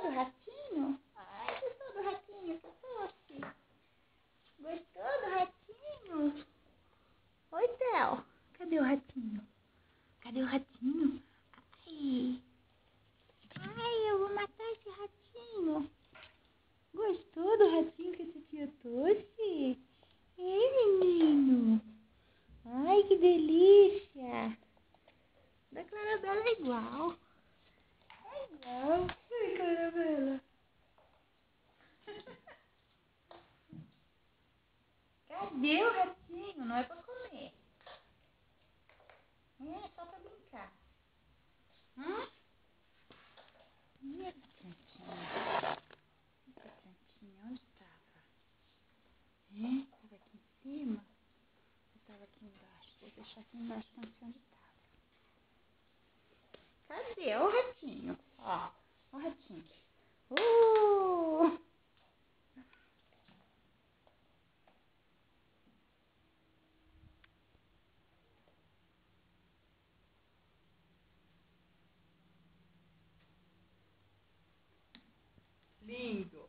do ratinho? Ai, gostou do ratinho, Satoshi? Gostou do ratinho? Oi, Theo. Cadê o ratinho? Cadê o ratinho? Ai. Ai, eu vou matar esse ratinho. Gostou do ratinho que a titia trouxe? Ei, menino. Ai, que delícia. Da Clarabela é igual. É igual. Ai, Clarabela. Cadê o ratinho? Não é pra comer. É só pra brincar. E a plantinha? Essa plantinha, onde estava? Estava aqui em cima? Ou estava aqui embaixo? Vou deixar aqui embaixo pra não sei onde estava. Cadê o ratinho? Ó, o ratinho. Lindo.